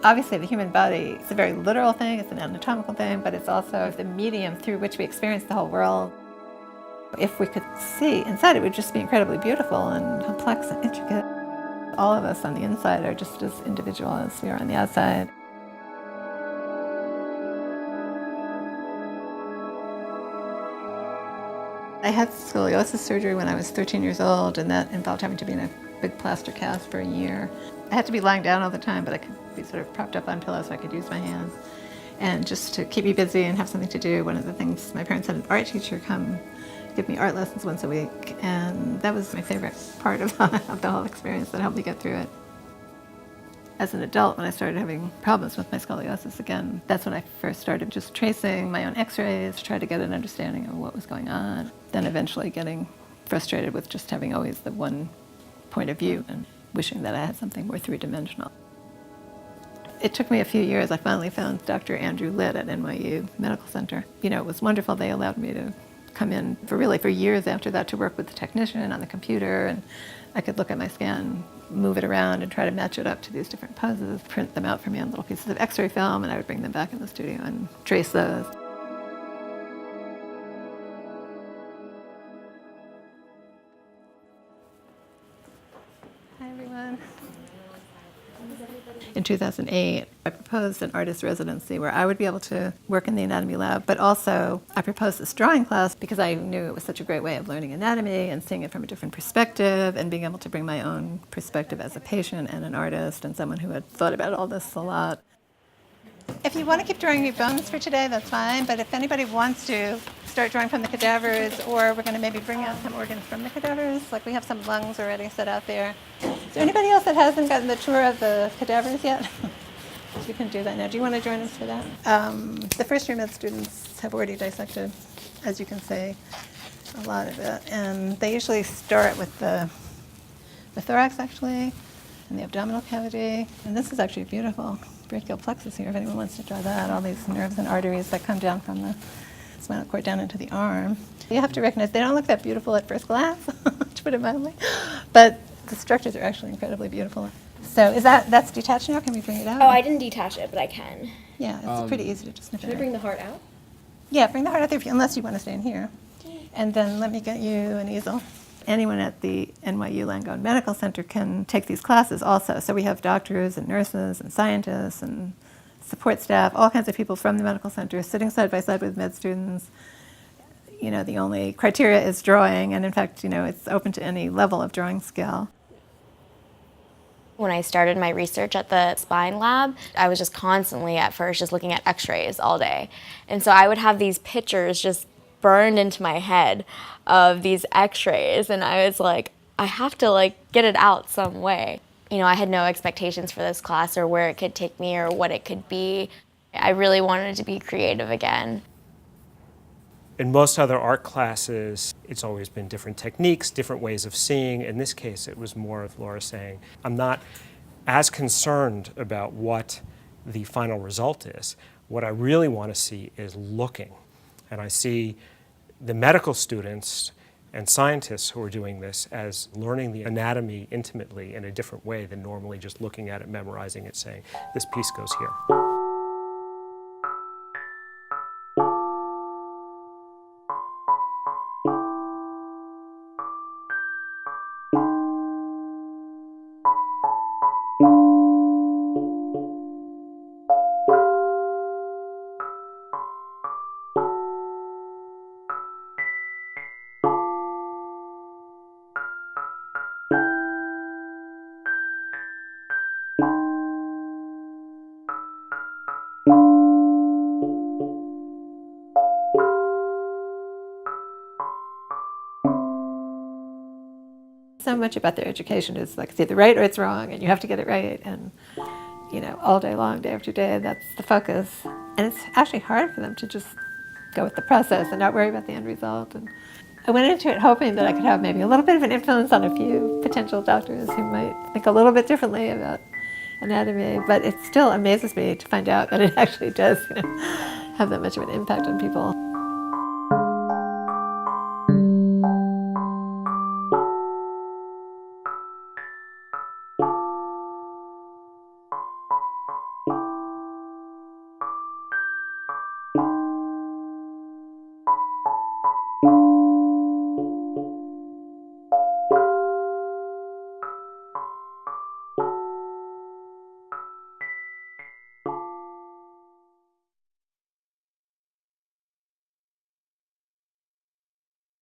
Obviously, the human body is a very literal thing, it's an anatomical thing, but it's also the medium through which we experience the whole world. If we could see inside, it would just be incredibly beautiful and complex and intricate. All of us on the inside are just as individual as we are on the outside. I had scoliosis surgery when I was 13 years old, and that involved having to be in a big plaster cast for a year. I had to be lying down all the time, but I could be sort of propped up on pillows so I could use my hands. And just to keep me busy and have something to do, one of the things, my parents had an art teacher come give me art lessons once a week, and that was my favorite part of the whole experience that helped me get through it. As an adult, when I started having problems with my scoliosis again, that's when I first started just tracing my own x-rays to try to get an understanding of what was going on. Then eventually getting frustrated with just having always the one point of view and wishing that I had something more three-dimensional. It took me a few years. I finally found Dr. Andrew Litt at NYU Medical Center. You know, it was wonderful. They allowed me to come in for years after that to work with the technician on the computer, and I could look at my scan, move it around, and try to match it up to these different poses, print them out for me on little pieces of x-ray film, and I would bring them back in the studio and trace those. Hi, everyone. In 2008, I proposed an artist residency where I would be able to work in the anatomy lab, but also I proposed this drawing class because I knew it was such a great way of learning anatomy and seeing it from a different perspective and being able to bring my own perspective as a patient and an artist and someone who had thought about all this a lot. If you want to keep drawing your bones for today, that's fine, but if anybody wants to start drawing from the cadavers, or we're going to maybe bring out some organs from the cadavers, like we have some lungs already set out there. Is there anybody else that hasn't gotten the tour of the cadavers yet? We can do that now. Do you want to join us for that? The first year med students have already dissected, as you can see, a lot of it. And they usually start with the thorax, actually, and the abdominal cavity. And this is actually beautiful. Brachial plexus here, if anyone wants to draw that. All these nerves and arteries that come down from the spinal cord down into the arm. You have to recognize they don't look that beautiful at first glance, to put it mildly, but the structures are actually incredibly beautiful. So that's detached now? Can we bring it out? Oh, I didn't detach it, but I can. Yeah, it's pretty easy to just snip it out. Should I bring the heart out? Yeah, bring the heart out there, unless you want to stay in here. And then let me get you an easel. Anyone at the NYU Langone Medical Center can take these classes also. So we have doctors and nurses and scientists and support staff, all kinds of people from the medical center sitting side by side with med students. You know, the only criteria is drawing, and in fact, you know, it's open to any level of drawing skill. When I started my research at the spine lab, I was just constantly at first just looking at x-rays all day. And so I would have these pictures just burned into my head of these x-rays, and I was like, I have to get it out some way. You know, I had no expectations for this class or where it could take me or what it could be. I really wanted to be creative again. In most other art classes, it's always been different techniques, different ways of seeing. In this case, it was more of Laura saying, I'm not as concerned about what the final result is. What I really want to see is looking. And I see the medical students and scientists who are doing this as learning the anatomy intimately in a different way than normally just looking at it, memorizing it, saying, this piece goes here. So much about their education is it's either right or it's wrong, and you have to get it right, and you know, all day long, day after day, that's the focus. And it's actually hard for them to just go with the process and not worry about the end result. And I went into it hoping that I could have maybe a little bit of an influence on a few potential doctors who might think a little bit differently about anatomy, but it still amazes me to find out that it actually does, you know, have that much of an impact on people.